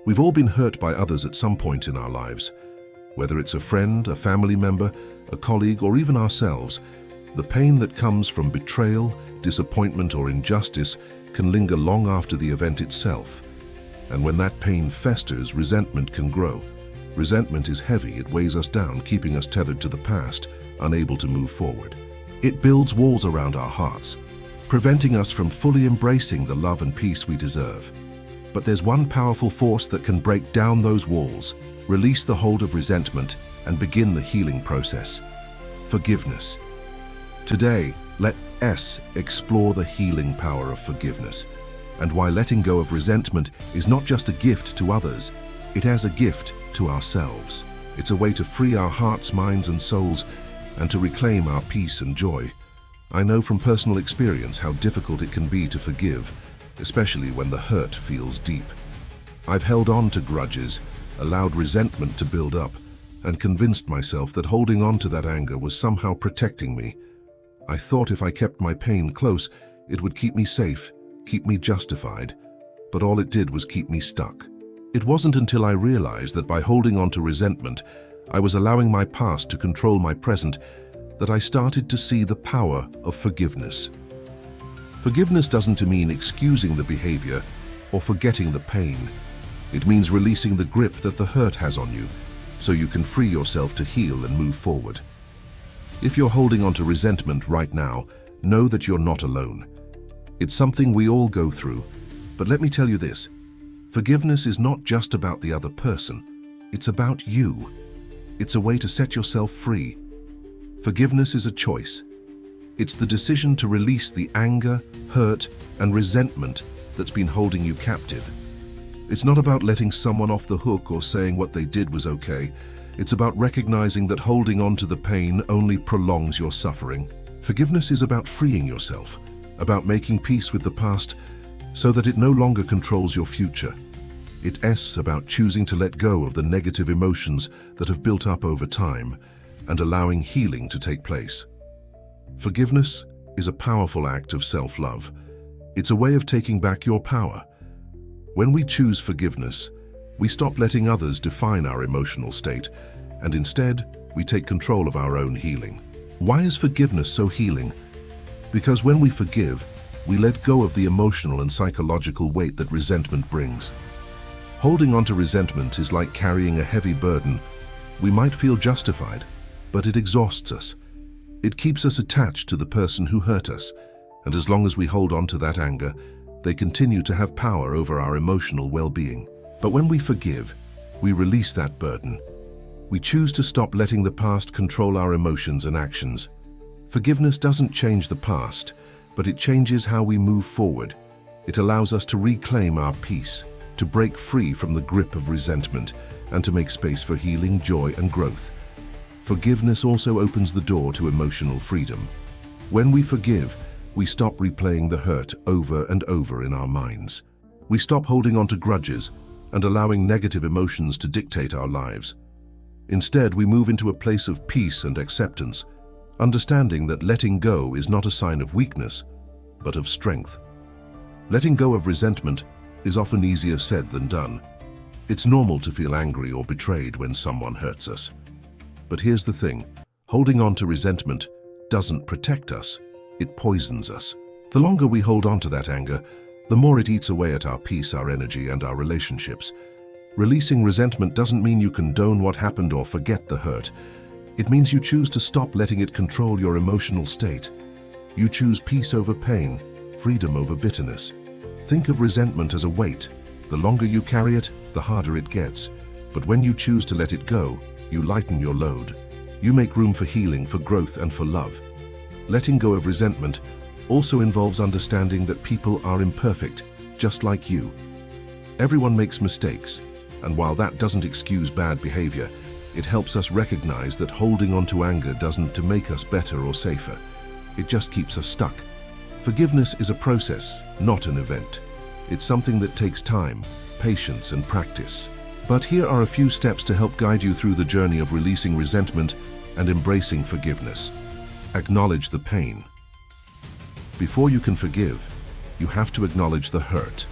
We've all been hurt by others at some point in our lives. Whether it's a friend, a family member, a colleague, or even ourselves, the pain that comes from betrayal, disappointment, or injustice can linger long after the event itself. And when that pain festers, resentment can grow. Resentment is heavy, it weighs us down, keeping us tethered to the past, unable to move forward. It builds walls around our hearts, preventing us from fully embracing the love and peace we deserve. But there's one powerful force that can break down those walls, release the hold of resentment, and begin the healing process: forgiveness. Today, let us explore the healing power of forgiveness, and why letting go of resentment is not just a gift to others, it is a gift to ourselves. It's a way to free our hearts, minds, and souls, and to reclaim our peace and joy. I know from personal experience how difficult it can be to forgive, especially when the hurt feels deep. I've held on to grudges, allowed resentment to build up, and convinced myself that holding on to that anger was somehow protecting me. I thought if I kept my pain close, it would keep me safe, keep me justified, but all it did was keep me stuck. It wasn't until I realized that by holding on to resentment, I was allowing my past to control my present, that I started to see the power of forgiveness. Forgiveness doesn't mean excusing the behavior or forgetting the pain. It means releasing the grip that the hurt has on you, so you can free yourself to heal and move forward. If you're holding on to resentment right now, know that you're not alone. It's something we all go through, but let me tell you this: forgiveness is not just about the other person, it's about you. It's a way to set yourself free. Forgiveness is a choice. It's the decision to release the anger, hurt, and resentment that's been holding you captive. It's not about letting someone off the hook or saying what they did was okay. It's about recognizing that holding on to the pain only prolongs your suffering. Forgiveness is about freeing yourself, about making peace with the past so that it no longer controls your future. It's about choosing to let go of the negative emotions that have built up over time and allowing healing to take place. Forgiveness is a powerful act of self-love. It's a way of taking back your power. When we choose forgiveness, we stop letting others define our emotional state, and instead, we take control of our own healing. Why is forgiveness so healing? Because when we forgive, we let go of the emotional and psychological weight that resentment brings. Holding on to resentment is like carrying a heavy burden. We might feel justified, but it exhausts us. It keeps us attached to the person who hurt us, and as long as we hold on to that anger, they continue to have power over our emotional well-being. But when we forgive, we release that burden. We choose to stop letting the past control our emotions and actions. Forgiveness doesn't change the past, but it changes how we move forward. It allows us to reclaim our peace, to break free from the grip of resentment, and to make space for healing, joy, and growth. Forgiveness also opens the door to emotional freedom. When we forgive, we stop replaying the hurt over and over in our minds. We stop holding on to grudges and allowing negative emotions to dictate our lives. Instead, we move into a place of peace and acceptance, understanding that letting go is not a sign of weakness, but of strength. Letting go of resentment is often easier said than done. It's normal to feel angry or betrayed when someone hurts us. But here's the thing: holding on to resentment doesn't protect us, it poisons us. The longer we hold on to that anger, the more it eats away at our peace, our energy, and our relationships. Releasing resentment doesn't mean you condone what happened or forget the hurt. It means you choose to stop letting it control your emotional state. You choose peace over pain, freedom over bitterness. Think of resentment as a weight. The longer you carry it, the harder it gets. But when you choose to let it go, you lighten your load. You make room for healing, for growth, and for love. Letting go of resentment also involves understanding that people are imperfect, just like you. Everyone makes mistakes, and while that doesn't excuse bad behavior, it helps us recognize that holding on to anger doesn't make us better or safer. It just keeps us stuck. Forgiveness is a process, not an event. It's something that takes time, patience, and practice. But here are a few steps to help guide you through the journey of releasing resentment and embracing forgiveness. Acknowledge the pain. Before you can forgive, you have to acknowledge the hurt.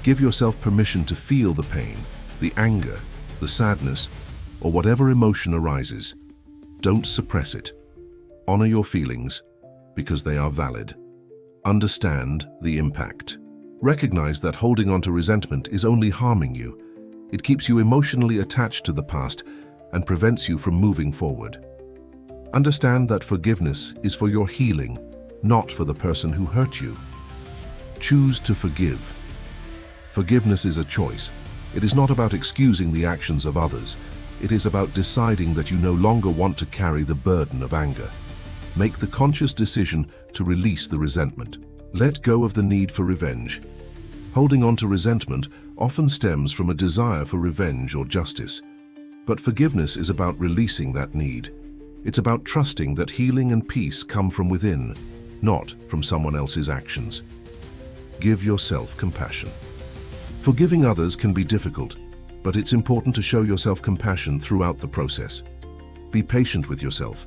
Give yourself permission to feel the pain, the anger, the sadness, or whatever emotion arises. Don't suppress it. Honor your feelings because they are valid. Understand the impact. Recognize that holding on to resentment is only harming you. It keeps you emotionally attached to the past and prevents you from moving forward. Understand that forgiveness is for your healing, not for the person who hurt you. Choose to forgive. Forgiveness is a choice. It is not about excusing the actions of others. It is about deciding that you no longer want to carry the burden of anger. Make the conscious decision to release the resentment. Let go of the need for revenge. Holding on to resentment often stems from a desire for revenge or justice. But forgiveness is about releasing that need. It's about trusting that healing and peace come from within, not from someone else's actions. Give yourself compassion. Forgiving others can be difficult, but it's important to show yourself compassion throughout the process. Be patient with yourself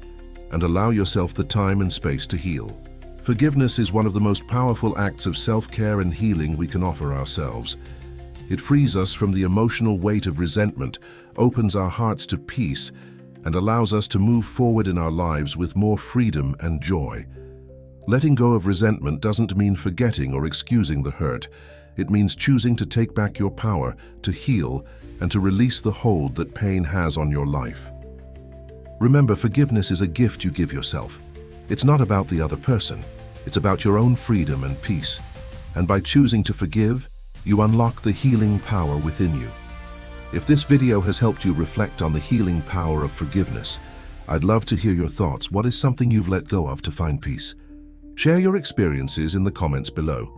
and allow yourself the time and space to heal. Forgiveness is one of the most powerful acts of self-care and healing we can offer ourselves. It frees us from the emotional weight of resentment, opens our hearts to peace, and allows us to move forward in our lives with more freedom and joy. Letting go of resentment doesn't mean forgetting or excusing the hurt. It means choosing to take back your power, to heal, and to release the hold that pain has on your life. Remember, forgiveness is a gift you give yourself. It's not about the other person. It's about your own freedom and peace. And by choosing to forgive, you unlock the healing power within you. If this video has helped you reflect on the healing power of forgiveness, I'd love to hear your thoughts. What is something you've let go of to find peace? Share your experiences in the comments below.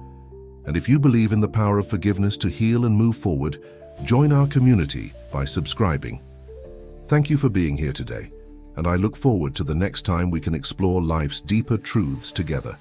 And if you believe in the power of forgiveness to heal and move forward, join our community by subscribing. Thank you for being here today, and I look forward to the next time we can explore life's deeper truths together.